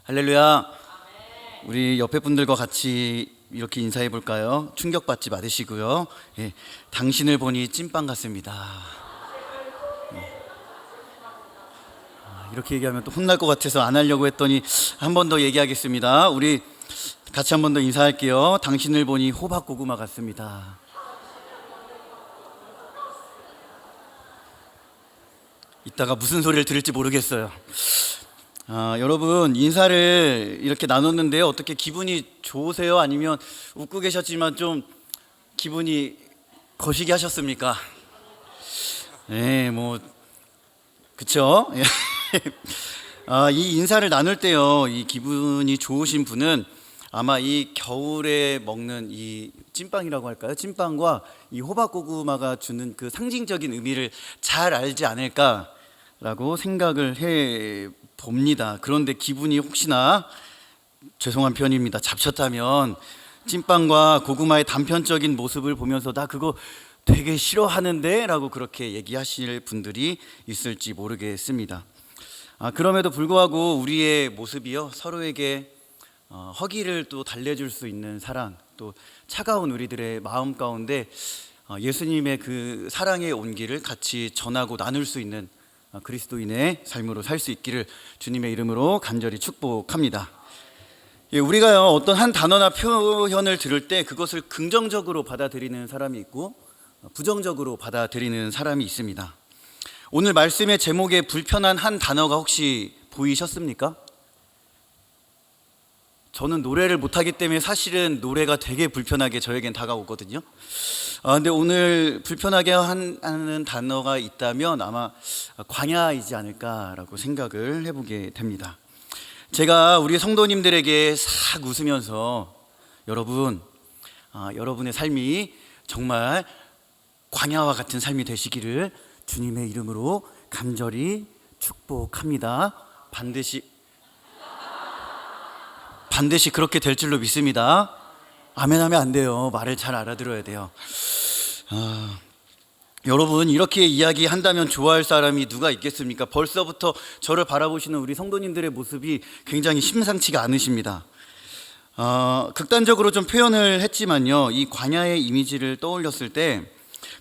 할렐루야. 우리 옆에 분들과 같이 이렇게 인사해 볼까요? 충격받지 마시고요. 예, 당신을 보니 찐빵 같습니다. 이렇게 얘기하면 또 혼날 것 같아서 안 하려고 했더니 한 번 더 얘기하겠습니다. 우리 같이 한 번 더 인사할게요. 당신을 보니 호박고구마 같습니다. 이따가 무슨 소리를 들을지 모르겠어요. 여러분 인사를 이렇게 나눴는데요. 어떻게 기분이 좋으세요? 아니면 웃고 계셨지만 좀 기분이 거시기 하셨습니까? 네, 뭐 그쵸? 이 인사를 나눌 때요, 이 기분이 좋으신 분은 아마 이 겨울에 먹는 이 찐빵이라고 할까요? 찐빵과 이 호박고구마가 주는 그 상징적인 의미를 잘 알지 않을까라고 생각을 해 봅니다. 그런데 기분이 혹시나 죄송한 표현입니다. 잡쳤다면 찐빵과 고구마의 단편적인 모습을 보면서 나 그거 되게 싫어하는데 라고 그렇게 얘기하실 분들이 있을지 모르겠습니다. 그럼에도 불구하고 우리의 모습이요, 서로에게 허기를 또 달래줄 수 있는 사랑, 또 차가운 우리들의 마음 가운데 예수님의 그 사랑의 온기를 같이 전하고 나눌 수 있는 그리스도인의 삶으로 살 수 있기를 주님의 이름으로 간절히 축복합니다. 우리가요, 어떤 한 단어나 표현을 들을 때 그것을 긍정적으로 받아들이는 사람이 있고 부정적으로 받아들이는 사람이 있습니다. 오늘 말씀의 제목에 불편한 한 단어가 혹시 보이셨습니까? 저는 노래를 못하기 때문에 사실은 노래가 되게 불편하게 저에겐 다가오거든요. 근데 오늘 불편하게 하는 단어가 있다면 아마 광야이지 않을까라고 생각을 해보게 됩니다. 제가 우리 성도님들에게 싹 웃으면서 여러분의 삶이 정말 광야와 같은 삶이 되시기를 주님의 이름으로 간절히 축복합니다. 반드시 그렇게 될 줄로 믿습니다. 아멘 하면 안 돼요. 말을 잘 알아들어야 돼요. 여러분, 이렇게 이야기한다면 좋아할 사람이 누가 있겠습니까? 벌써부터 저를 바라보시는 우리 성도님들의 모습이 굉장히 심상치가 않으십니다. 극단적으로 좀 표현을 했지만요, 이 광야의 이미지를 떠올렸을 때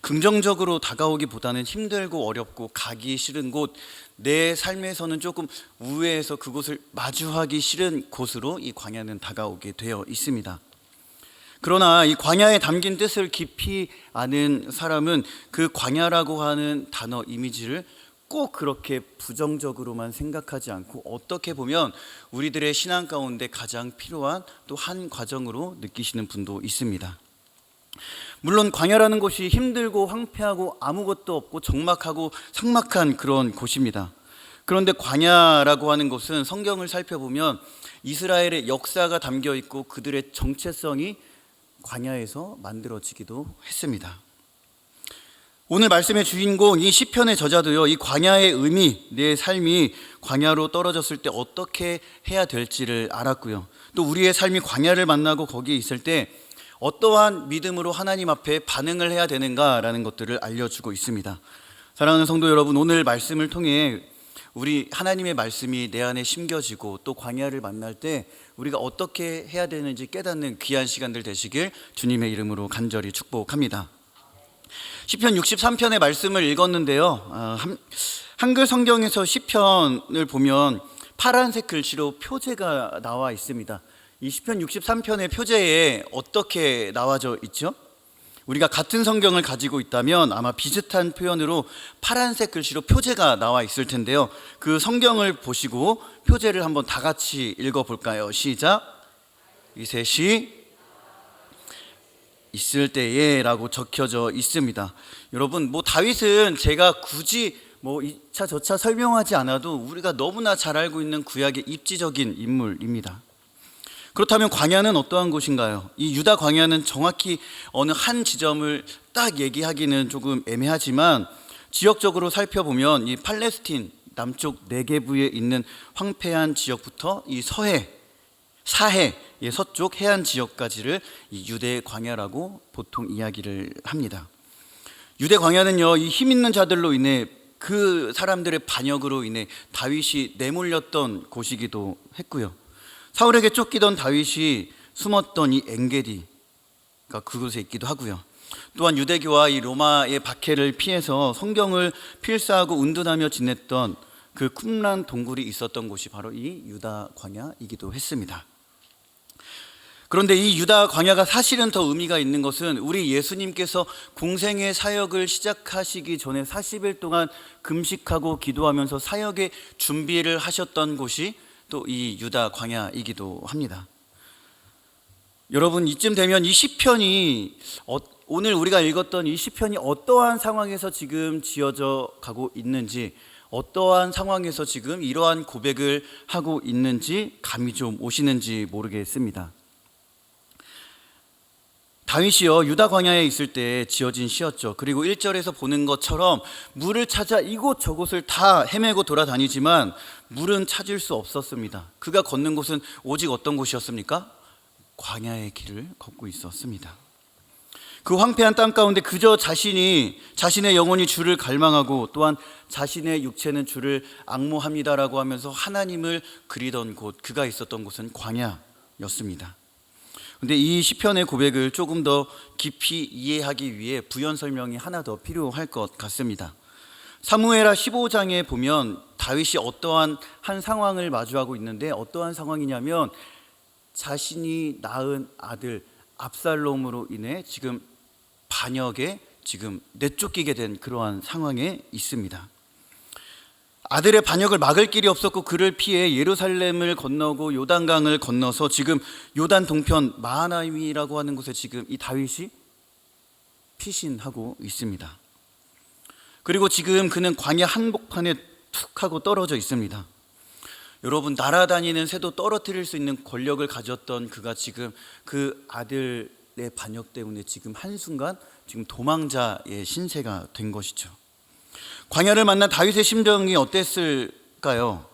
긍정적으로 다가오기보다는 힘들고 어렵고 가기 싫은 곳, 내 삶에서는 조금 우회해서 그곳을 마주하기 싫은 곳으로 이 광야는 다가오게 되어 있습니다. 그러나 이 광야에 담긴 뜻을 깊이 아는 사람은 그 광야라고 하는 단어 이미지를 꼭 그렇게 부정적으로만 생각하지 않고 어떻게 보면 우리들의 신앙 가운데 가장 필요한 또 한 과정으로 느끼시는 분도 있습니다. 물론 광야라는 곳이 힘들고 황폐하고 아무것도 없고 적막하고 삭막한 그런 곳입니다. 그런데 광야라고 하는 곳은 성경을 살펴보면 이스라엘의 역사가 담겨 있고 그들의 정체성이 광야에서 만들어지기도 했습니다. 오늘 말씀의 주인공 이 시편의 저자도요, 이 광야의 의미, 내 삶이 광야로 떨어졌을 때 어떻게 해야 될지를 알았고요, 또 우리의 삶이 광야를 만나고 거기에 있을 때 어떠한 믿음으로 하나님 앞에 반응을 해야 되는가라는 것들을 알려주고 있습니다. 사랑하는 성도 여러분, 오늘 말씀을 통해 우리 하나님의 말씀이 내 안에 심겨지고 또 광야를 만날 때 우리가 어떻게 해야 되는지 깨닫는 귀한 시간들 되시길 주님의 이름으로 간절히 축복합니다. 시편 63편의 말씀을 읽었는데요, 한글 성경에서 시편을 보면 파란색 글씨로 표제가 나와 있습니다. 이 시편 63편의 표제에 어떻게 나와져 있죠? 우리가 같은 성경을 가지고 있다면 아마 비슷한 표현으로 파란색 글씨로 표제가 나와 있을 텐데요, 그 성경을 보시고 표제를 한번 다 같이 읽어볼까요? 시작. 이셋이 있을 때에 라고 적혀져 있습니다. 여러분, 다윗은 제가 굳이 이 차 저 차 설명하지 않아도 우리가 너무나 잘 알고 있는 구약의 입지적인 인물입니다. 그렇다면 광야는 어떠한 곳인가요? 이 유다 광야는 정확히 어느 한 지점을 딱 얘기하기는 조금 애매하지만 지역적으로 살펴보면 이 팔레스틴 남쪽 네게부에 있는 황폐한 지역부터 이 사해 서쪽 해안 지역까지를 이 유대 광야라고 보통 이야기를 합니다. 유대 광야는요, 이 힘 있는 자들로 인해 그 사람들의 반역으로 인해 다윗이 내몰렸던 곳이기도 했고요, 사울에게 쫓기던 다윗이 숨었던 이 엔게디가 그곳에 있기도 하고요. 또한 유대교와 이 로마의 박해를 피해서 성경을 필사하고 운둔하며 지냈던 그 쿰란 동굴이 있었던 곳이 바로 이 유다 광야이기도 했습니다. 그런데 이 유다 광야가 사실은 더 의미가 있는 것은 우리 예수님께서 공생의 사역을 시작하시기 전에 40일 동안 금식하고 기도하면서 사역의 준비를 하셨던 곳이 또 이 유다 광야이기도 합니다. 여러분, 이쯤 되면 이 시편이 오늘 우리가 읽었던 이 시편이 어떠한 상황에서 지금 지어져 가고 있는지, 어떠한 상황에서 지금 이러한 고백을 하고 있는지 감이 좀 오시는지 모르겠습니다. 다윗이요, 유다 광야에 있을 때 지어진 시였죠. 그리고 1절에서 보는 것처럼 물을 찾아 이곳저곳을 다 헤매고 돌아다니지만 물은 찾을 수 없었습니다. 그가 걷는 곳은 오직 어떤 곳이었습니까? 광야의 길을 걷고 있었습니다. 그 황폐한 땅 가운데 그저 자신의 영혼이 주를 갈망하고 또한 자신의 육체는 주를 앙모합니다라고 하면서 하나님을 그리던 곳, 그가 있었던 곳은 광야였습니다. 근데 이 시편의 고백을 조금 더 깊이 이해하기 위해 부연 설명이 하나 더 필요할 것 같습니다. 사무엘하 15장에 보면 다윗이 어떠한 한 상황을 마주하고 있는데, 어떠한 상황이냐면 자신이 낳은 아들 압살롬으로 인해 지금 반역에 지금 내쫓기게 된 그러한 상황에 있습니다. 아들의 반역을 막을 길이 없었고 그를 피해 예루살렘을 건너고 요단강을 건너서 지금 요단 동편 마하나임이라고 하는 곳에 지금 이 다윗이 피신하고 있습니다. 그리고 지금 그는 광야 한복판에 툭 하고 떨어져 있습니다. 여러분, 날아다니는 새도 떨어뜨릴 수 있는 권력을 가졌던 그가 지금 그 아들의 반역 때문에 지금 한순간 지금 도망자의 신세가 된 것이죠. 광야를 만난 다윗의 심정이 어땠을까요?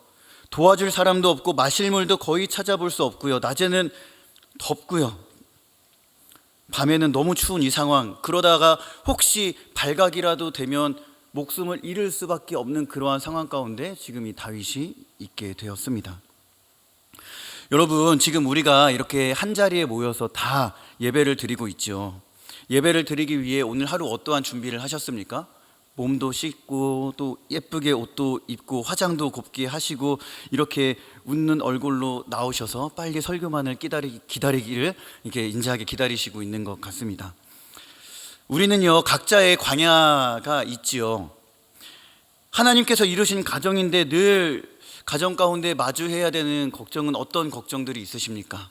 도와줄 사람도 없고 마실 물도 거의 찾아볼 수 없고요. 낮에는 덥고요. 밤에는 너무 추운 이 상황. 그러다가 혹시 발각이라도 되면 목숨을 잃을 수밖에 없는 그러한 상황 가운데 지금 이 다윗이 있게 되었습니다. 여러분, 지금 우리가 이렇게 한자리에 모여서 다 예배를 드리고 있죠. 예배를 드리기 위해 오늘 하루 어떠한 준비를 하셨습니까? 몸도 씻고 또 예쁘게 옷도 입고 화장도 곱게 하시고 이렇게 웃는 얼굴로 나오셔서 빨리 설교만을 기다리기를 이렇게 인자하게 기다리시고 있는 것 같습니다. 우리는요, 각자의 광야가 있지요. 하나님께서 이루신 가정인데 늘 가정 가운데 마주해야 되는 걱정은 어떤 걱정들이 있으십니까?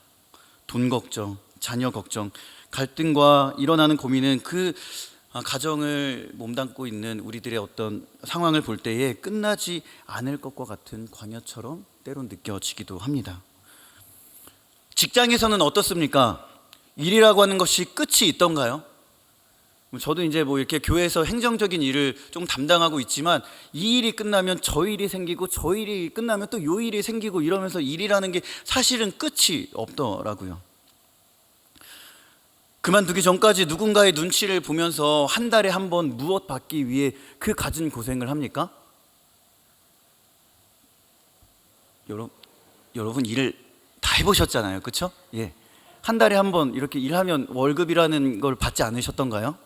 돈 걱정, 자녀 걱정, 갈등과 일어나는 고민은 그 가정을 몸담고 있는 우리들의 어떤 상황을 볼 때에 끝나지 않을 것과 같은 광야처럼 때론 느껴지기도 합니다. 직장에서는 어떻습니까? 일이라고 하는 것이 끝이 있던가요? 저도 이제 이렇게 교회에서 행정적인 일을 좀 담당하고 있지만 이 일이 끝나면 저 일이 생기고 저 일이 끝나면 또 요 일이 생기고 이러면서 일이라는 게 사실은 끝이 없더라고요. 그만두기 전까지 누군가의 눈치를 보면서 한 달에 한 번 무엇 받기 위해 그 갖은 고생을 합니까? 여러분 일을 다 해보셨잖아요, 그렇죠? 예, 한 달에 한 번 이렇게 일하면 월급이라는 걸 받지 않으셨던가요?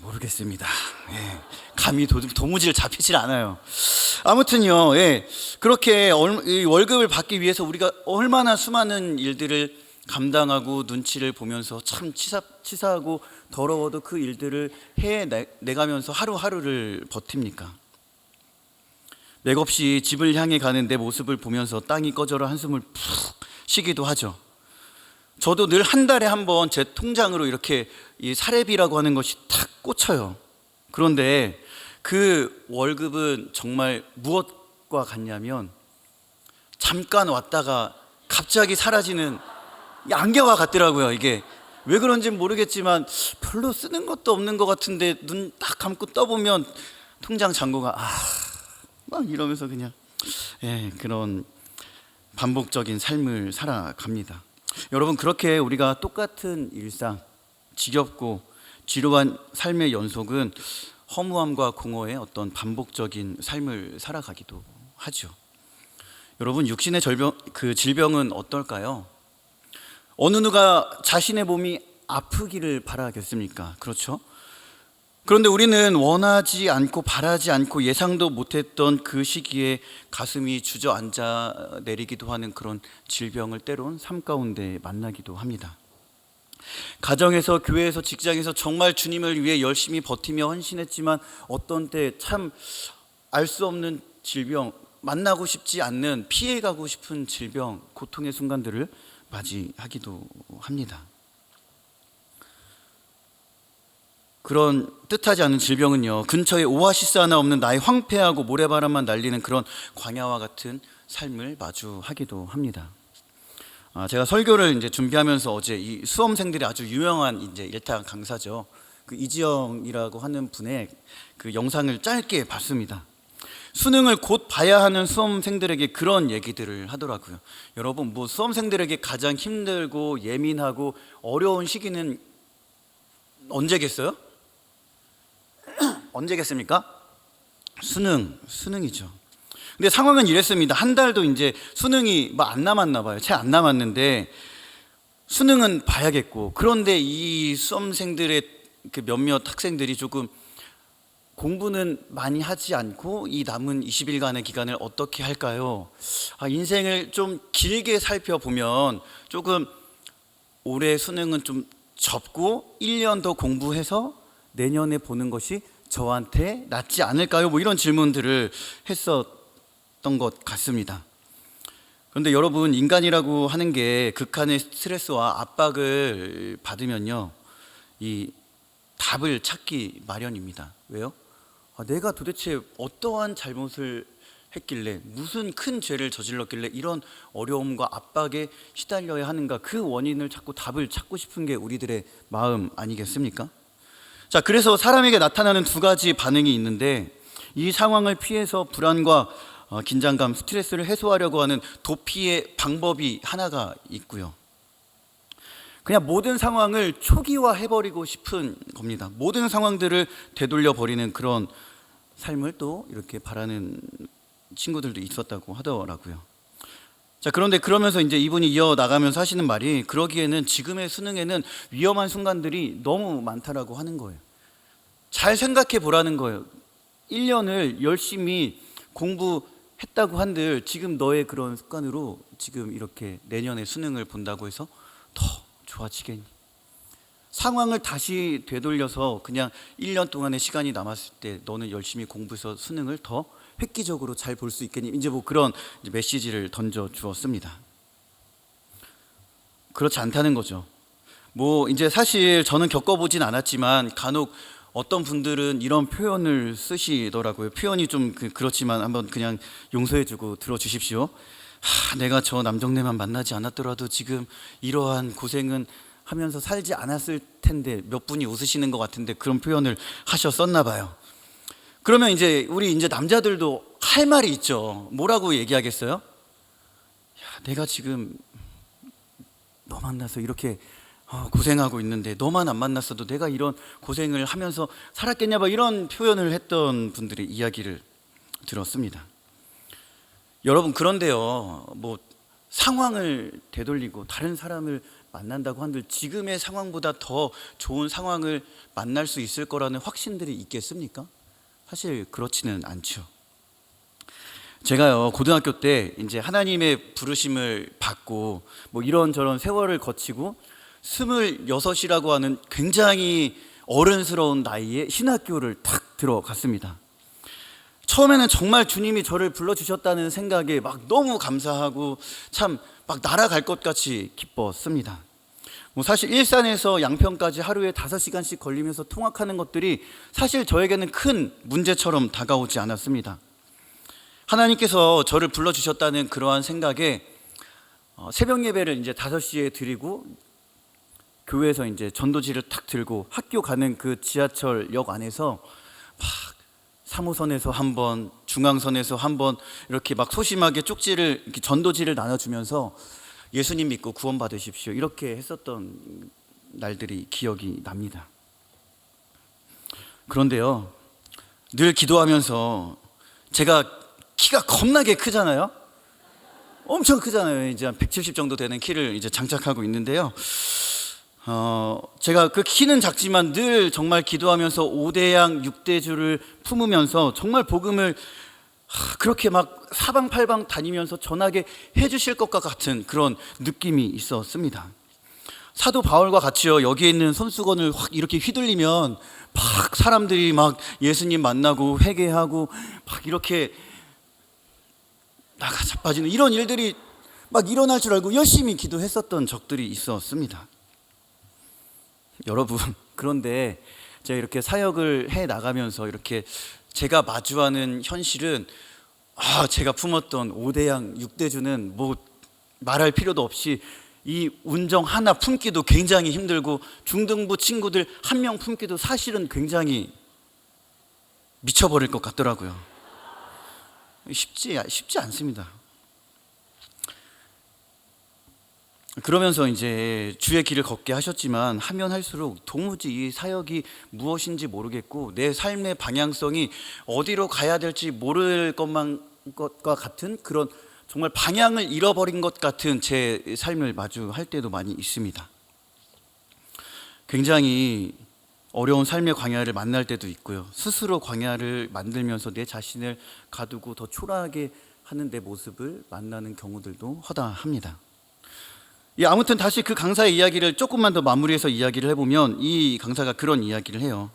모르겠습니다. 예, 감이 도무지 잡히질 않아요. 아무튼요, 예, 그렇게 월급을 받기 위해서 우리가 얼마나 수많은 일들을 감당하고 눈치를 보면서 참 치사하고 더러워도 그 일들을 해내가면서 하루하루를 버팁니까? 맥없이 집을 향해 가는 내 모습을 보면서 땅이 꺼져라 한숨을 푹 쉬기도 하죠. 저도 늘 한 달에 한 번 제 통장으로 이렇게 이 사례비라고 하는 것이 탁 꽂혀요. 그런데 그 월급은 정말 무엇과 같냐면 잠깐 왔다가 갑자기 사라지는 안개와 같더라고요. 이게 왜 그런지는 모르겠지만 별로 쓰는 것도 없는 것 같은데 눈 딱 감고 떠보면 통장 잔고가 막 이러면서 그냥 그런 반복적인 삶을 살아갑니다. 여러분, 그렇게 우리가 똑같은 일상, 지겹고 지루한 삶의 연속은 허무함과 공허의 어떤 반복적인 삶을 살아가기도 하죠. 여러분, 육신의 질병은 어떨까요? 어느 누가 자신의 몸이 아프기를 바라겠습니까? 그렇죠? 그런데 우리는 원하지 않고 바라지 않고 예상도 못했던 그 시기에 가슴이 주저앉아 내리기도 하는 그런 질병을 때론 삶 가운데 만나기도 합니다. 가정에서, 교회에서, 직장에서 정말 주님을 위해 열심히 버티며 헌신했지만 어떤 때 참 알 수 없는 질병, 만나고 싶지 않는, 피해가고 싶은 질병, 고통의 순간들을 맞이하기도 합니다. 그런 뜻하지 않은 질병은요, 근처에 오아시스 하나 없는 나의 황폐하고 모래바람만 날리는 그런 광야와 같은 삶을 마주하기도 합니다. 제가 설교를 이제 준비하면서 어제 이 수험생들이 아주 유명한 이제 일타 강사죠. 그 이지영이라고 하는 분의 그 영상을 짧게 봤습니다. 수능을 곧 봐야 하는 수험생들에게 그런 얘기들을 하더라고요. 여러분, 뭐 수험생들에게 가장 힘들고 예민하고 어려운 시기는 언제겠어요? 언제겠습니까? 수능이죠. 근데 상황은 이랬습니다. 한 달도 이제 수능이 뭐 안 남았나 봐요. 채 안 남았는데 수능은 봐야겠고, 그런데 이 수험생들의 그 몇몇 학생들이 조금 공부는 많이 하지 않고 이 남은 20일간의 기간을 어떻게 할까요? 인생을 좀 길게 살펴보면 조금 올해 수능은 좀 접고 1년 더 공부해서 내년에 보는 것이 저한테 낫지 않을까요? 뭐 이런 질문들을 했었던 것 같습니다. 그런데 여러분, 인간이라고 하는 게 극한의 스트레스와 압박을 받으면요, 이 답을 찾기 마련입니다. 왜요? 내가 도대체 어떠한 잘못을 했길래, 무슨 큰 죄를 저질렀길래 이런 어려움과 압박에 시달려야 하는가, 그 원인을 찾고 답을 찾고 싶은 게 우리들의 마음 아니겠습니까? 자, 그래서 사람에게 나타나는 두 가지 반응이 있는데, 이 상황을 피해서 불안과 긴장감, 스트레스를 해소하려고 하는 도피의 방법이 하나가 있고요. 그냥 모든 상황을 초기화해버리고 싶은 겁니다. 모든 상황들을 되돌려버리는 그런 삶을 또 이렇게 바라는 친구들도 있었다고 하더라고요. 자, 그런데 그러면서 이제 이분이 이어나가면서 하시는 말이, 그러기에는 지금의 수능에는 위험한 순간들이 너무 많다라고 하는 거예요. 잘 생각해 보라는 거예요. 1년을 열심히 공부했다고 한들 지금 너의 그런 습관으로 지금 이렇게 내년에 수능을 본다고 해서 더 좋아지겠니? 상황을 다시 되돌려서 그냥 1년 동안의 시간이 남았을 때 너는 열심히 공부해서 수능을 더 획기적으로 잘 볼 수 있겠니? 이제 뭐 그런 메시지를 던져 주었습니다. 그렇지 않다는 거죠. 뭐 이제 사실 저는 겪어보진 않았지만 간혹 어떤 분들은 이런 표현을 쓰시더라고요. 표현이 좀 그렇지만 한번 그냥 용서해주고 들어주십시오. 내가 저 남정네만 만나지 않았더라도 지금 이러한 고생은 하면서 살지 않았을 텐데, 몇 분이 웃으시는 것 같은데 그런 표현을 하셨었나 봐요. 그러면 이제 우리 이제 남자들도 할 말이 있죠. 뭐라고 얘기하겠어요? 내가 지금 너 만나서 이렇게 고생하고 있는데 너만 안 만났어도 내가 이런 고생을 하면서 살았겠냐, 봐, 이런 표현을 했던 분들의 이야기를 들었습니다. 여러분, 그런데요, 뭐 상황을 되돌리고 다른 사람을 만난다고 한들 지금의 상황보다 더 좋은 상황을 만날 수 있을 거라는 확신들이 있겠습니까? 사실 그렇지는 않죠. 제가요, 고등학교 때 이제 하나님의 부르심을 받고 뭐 이런저런 세월을 거치고 26이라고 하는 굉장히 어른스러운 나이에 신학교를 탁 들어갔습니다. 처음에는 정말 주님이 저를 불러주셨다는 생각에 막 너무 감사하고 참 막 날아갈 것 같이 기뻤습니다. 뭐 사실 일산에서 양평까지 하루에 5시간씩 걸리면서 통학하는 것들이 사실 저에게는 큰 문제처럼 다가오지 않았습니다. 하나님께서 저를 불러주셨다는 그러한 생각에 새벽 예배를 이제 5시에 드리고 교회에서 이제 전도지를 탁 들고 학교 가는 그 지하철역 안에서 막 3호선에서 한 번, 중앙선에서 한 번 이렇게 막 소심하게 쪽지를, 이렇게 전도지를 나눠주면서 예수님 믿고 구원 받으십시오, 이렇게 했었던 날들이 기억이 납니다. 그런데요, 늘 기도하면서 제가 키가 겁나게 크잖아요. 엄청 크잖아요. 이제 한 170 정도 되는 키를 이제 장착하고 있는데요. 제가 그 키는 작지만 늘 정말 기도하면서 5대양 6대주를 품으면서 정말 복음을 그렇게 막 사방팔방 다니면서 전하게 해주실 것과 같은 그런 느낌이 있었습니다. 사도 바울과 같이요, 여기에 있는 손수건을 확 이렇게 휘둘리면 막 사람들이 막 예수님 만나고 회개하고 막 이렇게 나가 자빠지는 이런 일들이 막 일어날 줄 알고 열심히 기도했었던 적들이 있었습니다. 여러분, 그런데 제가 이렇게 사역을 해 나가면서 이렇게 제가 마주하는 현실은 제가 품었던 5대양 6대주는 뭐 말할 필요도 없이 이 운정 하나 품기도 굉장히 힘들고 중등부 친구들 한 명 품기도 사실은 굉장히 미쳐버릴 것 같더라고요. 쉽지 않습니다. 그러면서 이제 주의 길을 걷게 하셨지만 하면 할수록 도무지 이 사역이 무엇인지 모르겠고 내 삶의 방향성이 어디로 가야 될지 모를 것과 같은 그런 정말 방향을 잃어버린 것 같은 제 삶을 마주할 때도 많이 있습니다. 굉장히 어려운 삶의 광야를 만날 때도 있고요. 스스로 광야를 만들면서 내 자신을 가두고 더 초라하게 하는 내 모습을 만나는 경우들도 허다합니다. 아무튼 다시 그 강사의 이야기를 조금만 더 마무리해서 이야기를 해보면 이 강사가 그런 이야기를 해요.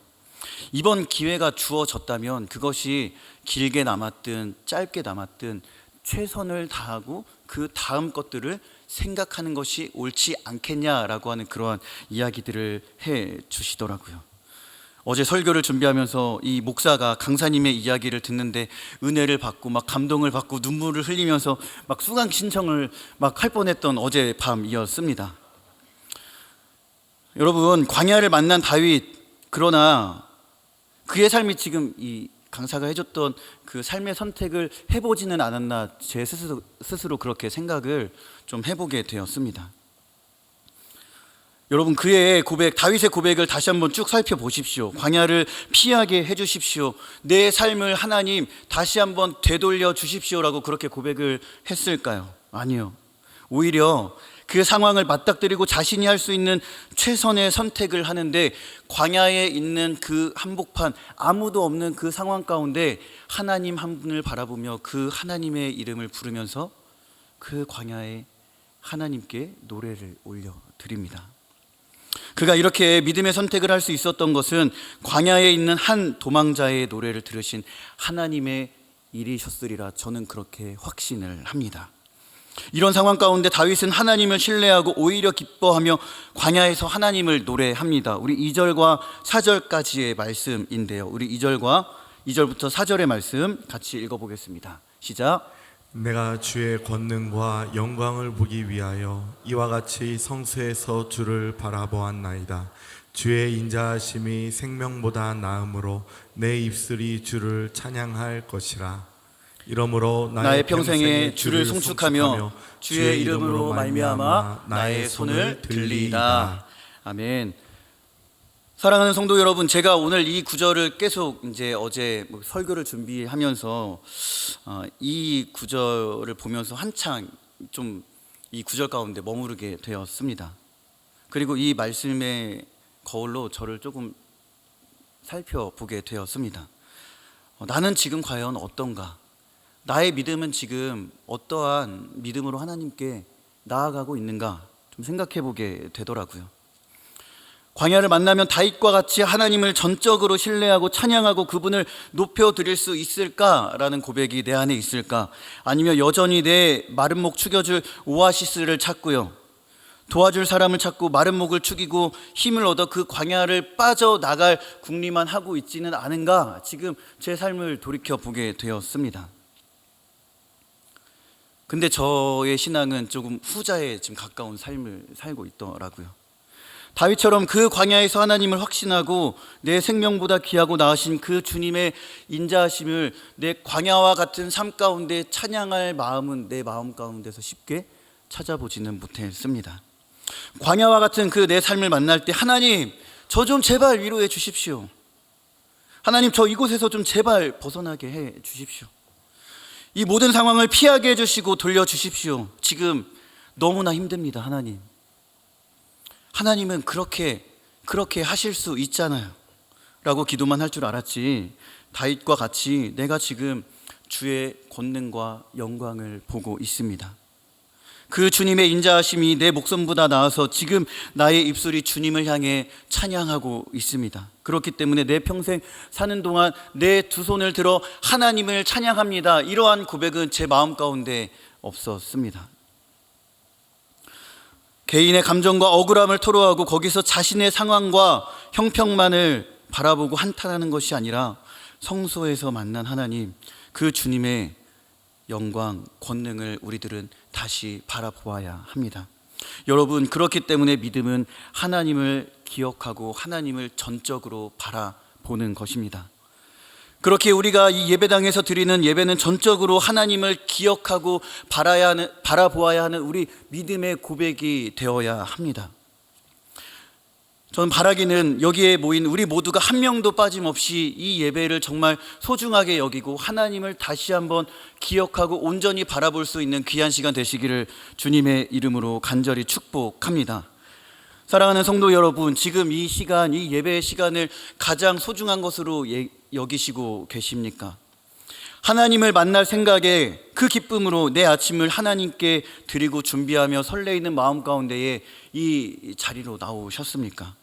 이번 기회가 주어졌다면 그것이 길게 남았든 짧게 남았든 최선을 다하고 그 다음 것들을 생각하는 것이 옳지 않겠냐라고 하는 그러한 이야기들을 해 주시더라고요. 어제 설교를 준비하면서 이 목사가 강사님의 이야기를 듣는데 은혜를 받고 막 감동을 받고 눈물을 흘리면서 막 수강 신청을 막 할 뻔했던 어제 밤이었습니다. 여러분, 광야를 만난 다윗, 그러나 그의 삶이 지금 이 강사가 해줬던 그 삶의 선택을 해보지는 않았나 제 스스로 그렇게 생각을 좀 해보게 되었습니다. 여러분, 그의 고백, 다윗의 고백을 다시 한번 쭉 살펴보십시오. 광야를 피하게 해주십시오. 내 삶을 하나님 다시 한번 되돌려 주십시오라고 그렇게 고백을 했을까요? 아니요. 오히려 그 상황을 맞닥뜨리고 자신이 할 수 있는 최선의 선택을 하는데 광야에 있는 그 한복판, 아무도 없는 그 상황 가운데 하나님 한 분을 바라보며 그 하나님의 이름을 부르면서 그 광야에 하나님께 노래를 올려드립니다. 그가 이렇게 믿음의 선택을 할 수 있었던 것은 광야에 있는 한 도망자의 노래를 들으신 하나님의 일이셨으리라 저는 그렇게 확신을 합니다. 이런 상황 가운데 다윗은 하나님을 신뢰하고 오히려 기뻐하며 광야에서 하나님을 노래합니다. 우리 2절과 4절까지의 말씀인데요, 우리 2절부터 4절의 말씀 같이 읽어보겠습니다. 시작. 내가 주의 권능과 영광을 보기 위하여 이와 같이 성수에서 주를 바라보았나이다. 주의 인자하심이 생명보다 나음으로 내 입술이 주를 찬양할 것이라. 이러므로 나의 평생에 주를 송축하며 주의 이름으로 말미암아 나의 손을 들리이다. 아멘. 사랑하는 성도 여러분, 제가 오늘 이 구절을 계속 이제 어제 설교를 준비하면서 이 구절을 보면서 한창 좀 이 구절 가운데 머무르게 되었습니다. 그리고 이 말씀의 거울로 저를 조금 살펴보게 되었습니다. 나는 지금 과연 어떤가? 나의 믿음은 지금 어떠한 믿음으로 하나님께 나아가고 있는가? 좀 생각해 보게 되더라고요. 광야를 만나면 다윗과 같이 하나님을 전적으로 신뢰하고 찬양하고 그분을 높여드릴 수 있을까라는 고백이 내 안에 있을까? 아니면 여전히 내 마른 목 축여줄 오아시스를 찾고요, 도와줄 사람을 찾고 마른 목을 축이고 힘을 얻어 그 광야를 빠져나갈 궁리만 하고 있지는 않은가? 지금 제 삶을 돌이켜보게 되었습니다. 근데 저의 신앙은 조금 후자에 지금 가까운 삶을 살고 있더라고요. 다윗처럼 그 광야에서 하나님을 확신하고 내 생명보다 귀하고 나으신 그 주님의 인자하심을 내 광야와 같은 삶 가운데 찬양할 마음은 내 마음 가운데서 쉽게 찾아보지는 못했습니다. 광야와 같은 그 내 삶을 만날 때 하나님, 저 좀 제발 위로해 주십시오. 하나님, 저 이곳에서 좀 제발 벗어나게 해 주십시오. 이 모든 상황을 피하게 해주시고 돌려주십시오. 지금 너무나 힘듭니다. 하나님은 그렇게 하실 수 있잖아요 라고 기도만 할 줄 알았지, 다윗과 같이 내가 지금 주의 권능과 영광을 보고 있습니다. 그 주님의 인자하심이 내 목숨보다 나아서 지금 나의 입술이 주님을 향해 찬양하고 있습니다. 그렇기 때문에 내 평생 사는 동안 내 두 손을 들어 하나님을 찬양합니다, 이러한 고백은 제 마음 가운데 없었습니다. 개인의 감정과 억울함을 토로하고 거기서 자신의 상황과 형평만을 바라보고 한탄하는 것이 아니라 성소에서 만난 하나님, 그 주님의 영광, 권능을 우리들은 다시 바라보아야 합니다. 여러분, 그렇기 때문에 믿음은 하나님을 기억하고 하나님을 전적으로 바라보는 것입니다. 그렇게 우리가 이 예배당에서 드리는 예배는 전적으로 하나님을 기억하고 바라보아야 하는 우리 믿음의 고백이 되어야 합니다. 저는 바라기는 여기에 모인 우리 모두가 한 명도 빠짐없이 이 예배를 정말 소중하게 여기고 하나님을 다시 한번 기억하고 온전히 바라볼 수 있는 귀한 시간 되시기를 주님의 이름으로 간절히 축복합니다. 사랑하는 성도 여러분, 지금 이 시간, 이 예배의 시간을 가장 소중한 것으로 여기시고 계십니까? 하나님을 만날 생각에 그 기쁨으로 내 아침을 하나님께 드리고 준비하며 설레이는 마음 가운데에 이 자리로 나오셨습니까?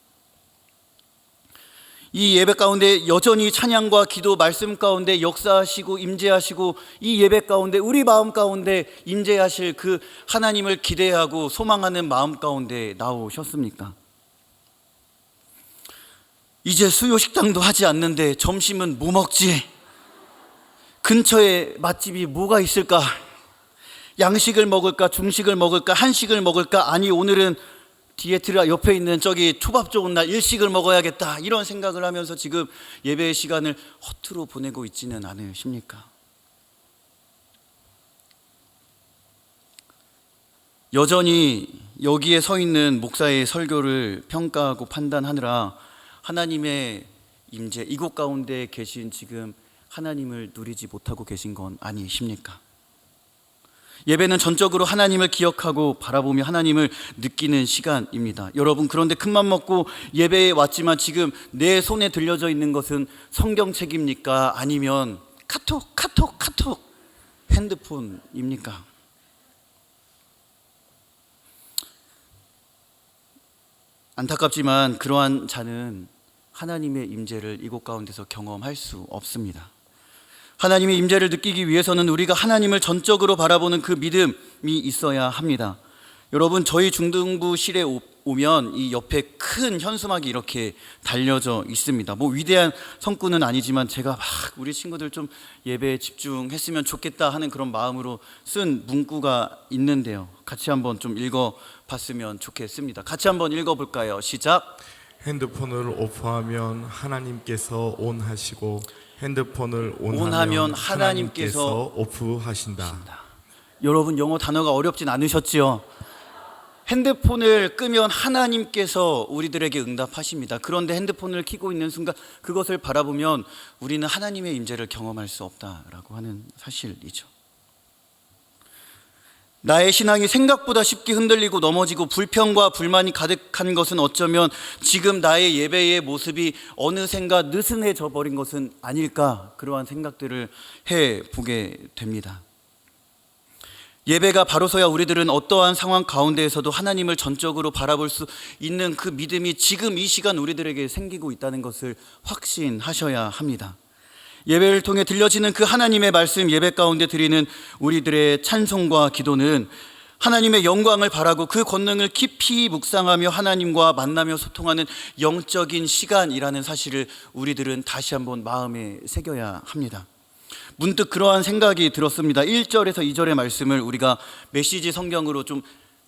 이 예배 가운데 여전히 찬양과 기도, 말씀 가운데 역사하시고 임재하시고 이 예배 가운데 우리 마음 가운데 임재하실 그 하나님을 기대하고 소망하는 마음 가운데 나오셨습니까? 이제 수요식당도 하지 않는데 점심은 뭐 먹지? 근처에 맛집이 뭐가 있을까? 양식을 먹을까? 중식을 먹을까? 한식을 먹을까? 아니, 오늘은 디에트라 옆에 있는 저기 초밥 좋은 날 일식을 먹어야겠다, 이런 생각을 하면서 지금 예배의 시간을 허투루 보내고 있지는 않으십니까? 여전히 여기에 서 있는 목사의 설교를 평가하고 판단하느라 하나님의 임재, 이곳 가운데 계신 지금 하나님을 누리지 못하고 계신 건 아니십니까? 예배는 전적으로 하나님을 기억하고 바라보며 하나님을 느끼는 시간입니다. 여러분, 그런데 큰맘 먹고 예배에 왔지만 지금 내 손에 들려져 있는 것은 성경책입니까? 아니면 카톡 핸드폰입니까? 안타깝지만 그러한 자는 하나님의 임재를 이곳 가운데서 경험할 수 없습니다. 하나님의 임재를 느끼기 위해서는 우리가 하나님을 전적으로 바라보는 그 믿음이 있어야 합니다. 여러분, 저희 중등부실에 오면 이 옆에 큰 현수막이 이렇게 달려져 있습니다. 뭐 위대한 성구는 아니지만 제가 막 우리 친구들 좀 예배에 집중했으면 좋겠다 하는 그런 마음으로 쓴 문구가 있는데요, 같이 한번 좀 읽어봤으면 좋겠습니다. 같이 한번 읽어볼까요? 시작. 핸드폰을 오프하면 하나님께서 온하시고 핸드폰을 온하면 온하면 하나님께서 하나님께서 오프하신다. 여러분, 영어 단어가 어렵진 않으셨지요? 핸드폰을 끄면 하나님께서 우리들에게 응답하십니다. 그런데 핸드폰을 켜고 있는 순간 그것을 바라보면 우리는 하나님의 임재를 경험할 수 없다라고 하는 사실이죠. 나의 신앙이 생각보다 쉽게 흔들리고 넘어지고 불평과 불만이 가득한 것은 어쩌면 지금 나의 예배의 모습이 어느샌가 느슨해져 버린 것은 아닐까, 그러한 생각들을 해보게 됩니다. 예배가 바로서야 우리들은 어떠한 상황 가운데에서도 하나님을 전적으로 바라볼 수 있는 그 믿음이 지금 이 시간 우리들에게 생기고 있다는 것을 확신하셔야 합니다. 예배를 통해 들려지는 그 하나님의 말씀, 예배 가운데 드리는 우리들의 찬송과 기도는 하나님의 영광을 바라고 그 권능을 깊이 묵상하며 하나님과 만나며 소통하는 영적인 시간이라는 사실을 우리들은 다시 한번 마음에 새겨야 합니다. 문득 그러한 생각이 들었습니다. 1절에서 2절의 말씀을 우리가 메시지 성경으로 좀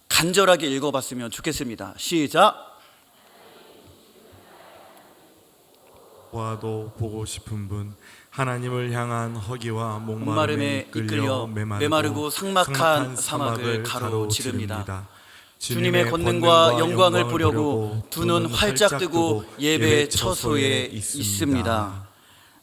간절하게 읽어봤으면 좋겠습니다. 시작. 보아도 보고 싶은 분, 하나님을 향한 허기와 목마름에 이끌려 메마르고 삭막한 사막을 가로지릅니다. 주님의 권능과 영광을 보려고 두 눈 활짝 뜨고 예배 처소에 있습니다.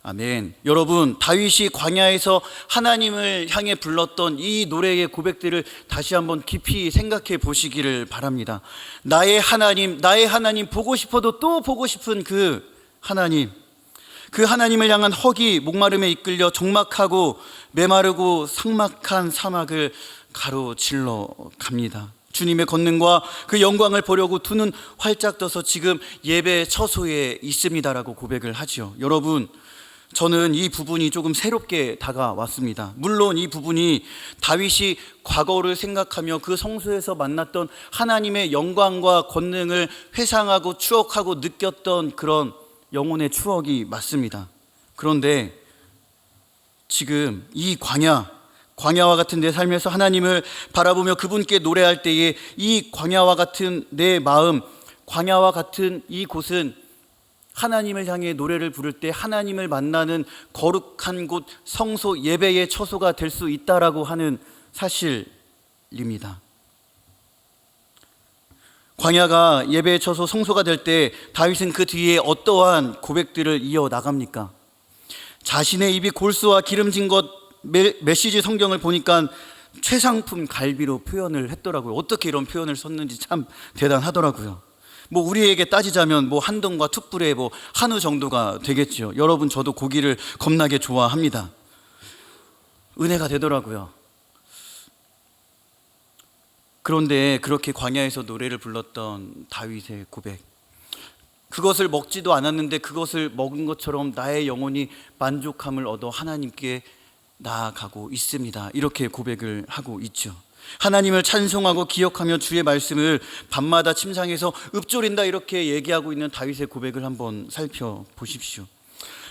아멘. 여러분, 다윗이 광야에서 하나님을 향해 불렀던 이 노래의 고백들을 다시 한번 깊이 생각해 보시기를 바랍니다. 나의 하나님, 나의 하나님, 보고 싶어도 또 보고 싶은 그 하나님, 그 하나님을 향한 허기, 목마름에 이끌려 적막하고 메마르고 삭막한 사막을 가로질러 갑니다. 주님의 권능과 그 영광을 보려고 두 눈 활짝 떠서 지금 예배 처소에 있습니다라고 고백을 하지요. 여러분, 저는 이 부분이 조금 새롭게 다가왔습니다. 물론 이 부분이 다윗이 과거를 생각하며 그 성소에서 만났던 하나님의 영광과 권능을 회상하고 추억하고 느꼈던 그런 영혼의 추억이 맞습니다. 그런데 지금 이 광야와 같은 내 삶에서 하나님을 바라보며 그분께 노래할 때에 이 광야와 같은 내 마음, 광야와 같은 이 곳은 하나님을 향해 노래를 부를 때 하나님을 만나는 거룩한 곳, 성소, 예배의 처소가 될 수 있다라고 하는 사실입니다. 광야가 예배의 처소, 성소가 될 때 다윗은 그 뒤에 어떠한 고백들을 이어나갑니까? 자신의 입이 골수와 기름진 것, 메시지 성경을 보니까 최상품 갈비로 표현을 했더라고요. 어떻게 이런 표현을 썼는지 참 대단하더라고요. 뭐 우리에게 따지자면 뭐 한동과 툭불의 뭐 한우 정도가 되겠죠. 여러분, 저도 고기를 겁나게 좋아합니다. 은혜가 되더라고요. 그런데 그렇게 광야에서 노래를 불렀던 다윗의 고백, 그것을 먹지도 않았는데 그것을 먹은 것처럼 나의 영혼이 만족함을 얻어 하나님께 나아가고 있습니다. 이렇게 고백을 하고 있죠. 하나님을 찬송하고 기억하며 주의 말씀을 밤마다 침상에서 읊조린다, 이렇게 얘기하고 있는 다윗의 고백을 한번 살펴보십시오.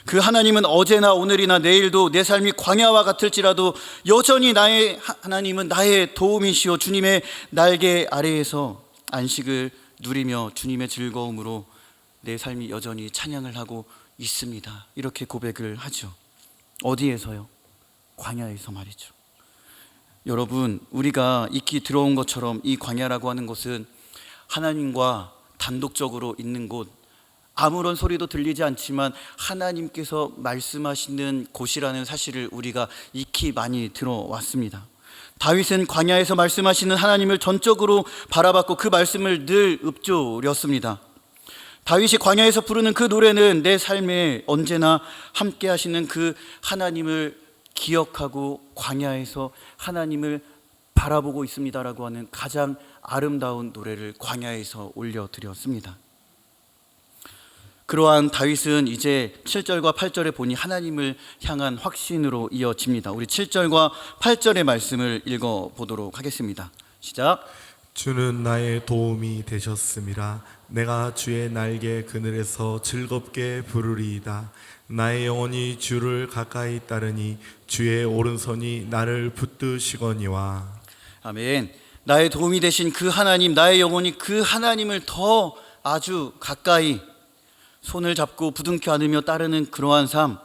그 하나님은 어제나 오늘이나 내일도 내 삶이 광야와 같을지라도 여전히 나의 하나님은 나의 도움이시오. 주님의 날개 아래에서 안식을 누리며 주님의 즐거움으로 내 삶이 여전히 찬양을 하고 있습니다. 이렇게 고백을 하죠. 어디에서요? 광야에서 말이죠. 여러분, 우리가 익히 들어온 것처럼 이 광야라고 하는 곳은 하나님과 단독적으로 있는 곳, 아무런 소리도 들리지 않지만 하나님께서 말씀하시는 곳이라는 사실을 우리가 익히 많이 들어왔습니다. 다윗은 광야에서 말씀하시는 하나님을 전적으로 바라봤고 그 말씀을 늘 읊조렸습니다. 다윗이 광야에서 부르는 그 노래는 내 삶에 언제나 함께 하시는 그 하나님을 기억하고 광야에서 하나님을 바라보고 있습니다라고 하는 가장 아름다운 노래를 광야에서 올려드렸습니다. 그러한 다윗은 이제 7절과 8절에 보니 하나님을 향한 확신으로 이어집니다. 우리 7절과 8절의 말씀을 읽어보도록 하겠습니다. 시작. 주는 나의 도움이 되셨음이라. 내가 주의 날개 그늘에서 즐겁게 부르리이다. 나의 영혼이 주를 가까이 따르니 주의 오른손이 나를 붙드시거니와. 아멘. 나의 도움이 되신 그 하나님, 나의 영혼이 그 하나님을 더 아주 가까이 손을 잡고 부둥켜 안으며 따르는 그러한 삶,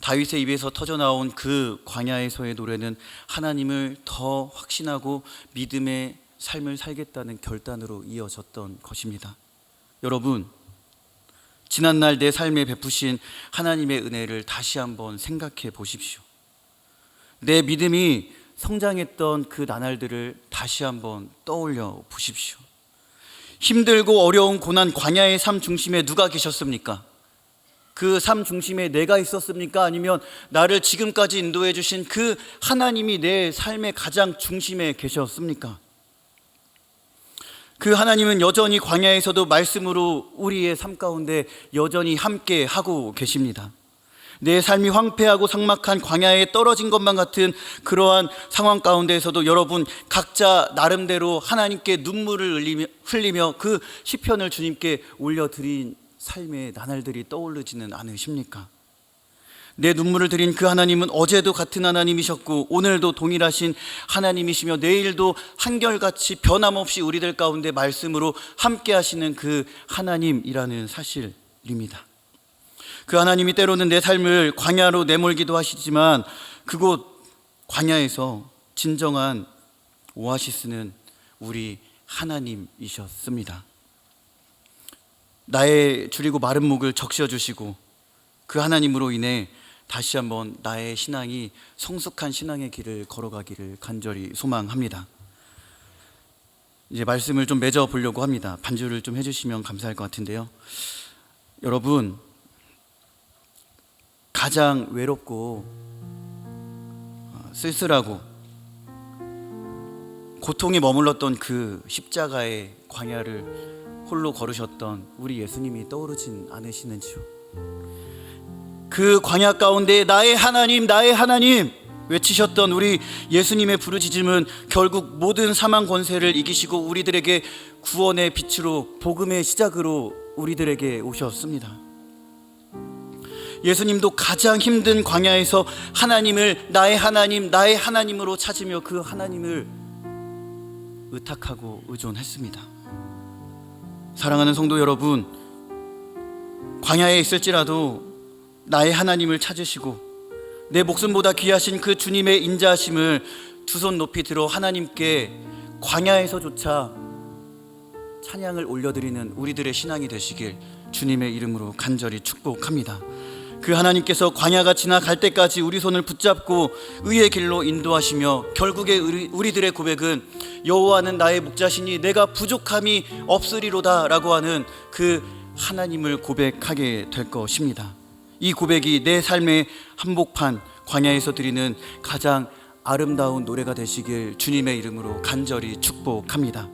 다윗의 입에서 터져나온 그 광야에서의 노래는 하나님을 더 확신하고 믿음의 삶을 살겠다는 결단으로 이어졌던 것입니다. 여러분, 지난날 내 삶에 베푸신 하나님의 은혜를 다시 한번 생각해 보십시오. 내 믿음이 성장했던 그 나날들을 다시 한번 떠올려 보십시오. 힘들고 어려운 고난 광야의 삶 중심에 누가 계셨습니까? 그 삶 중심에 내가 있었습니까? 아니면 나를 지금까지 인도해 주신 그 하나님이 내 삶의 가장 중심에 계셨습니까? 그 하나님은 여전히 광야에서도 말씀으로 우리의 삶 가운데 여전히 함께 하고 계십니다. 내 삶이 황폐하고 삭막한 광야에 떨어진 것만 같은 그러한 상황 가운데에서도 여러분 각자 나름대로 하나님께 눈물을 흘리며 그 시편을 주님께 올려드린 삶의 나날들이 떠오르지는 않으십니까? 내 눈물을 드린 그 하나님은 어제도 같은 하나님이셨고 오늘도 동일하신 하나님이시며 내일도 한결같이 변함없이 우리들 가운데 말씀으로 함께 하시는 그 하나님이라는 사실입니다. 그 하나님이 때로는 내 삶을 광야로 내몰기도 하시지만 그곳 광야에서 진정한 오아시스는 우리 하나님이셨습니다. 나의 주리고 마른 목을 적셔주시고 그 하나님으로 인해 다시 한번 나의 신앙이 성숙한 신앙의 길을 걸어가기를 간절히 소망합니다. 이제 말씀을 좀 맺어 보려고 합니다. 반주를 좀 해주시면 감사할 것 같은데요. 여러분, 가장 외롭고 쓸쓸하고 고통이 머물렀던 그 십자가의 광야를 홀로 걸으셨던 우리 예수님이 떠오르진 않으시는지요? 그 광야 가운데 나의 하나님, 나의 하나님 외치셨던 우리 예수님의 부르짖음은 결국 모든 사망 권세를 이기시고 우리들에게 구원의 빛으로, 복음의 시작으로 우리들에게 오셨습니다. 예수님도 가장 힘든 광야에서 하나님을 나의 하나님, 나의 하나님으로 찾으며 그 하나님을 의탁하고 의존했습니다. 사랑하는 성도 여러분, 광야에 있을지라도 나의 하나님을 찾으시고 내 목숨보다 귀하신 그 주님의 인자하심을 두 손 높이 들어 하나님께 광야에서조차 찬양을 올려드리는 우리들의 신앙이 되시길 주님의 이름으로 간절히 축복합니다. 그 하나님께서 광야가 지나갈 때까지 우리 손을 붙잡고 의의 길로 인도하시며 결국에 우리들의 고백은 여호와는 나의 목자시니 내가 부족함이 없으리로다 라고 하는 그 하나님을 고백하게 될 것입니다. 이 고백이 내 삶의 한복판 광야에서 드리는 가장 아름다운 노래가 되시길 주님의 이름으로 간절히 축복합니다.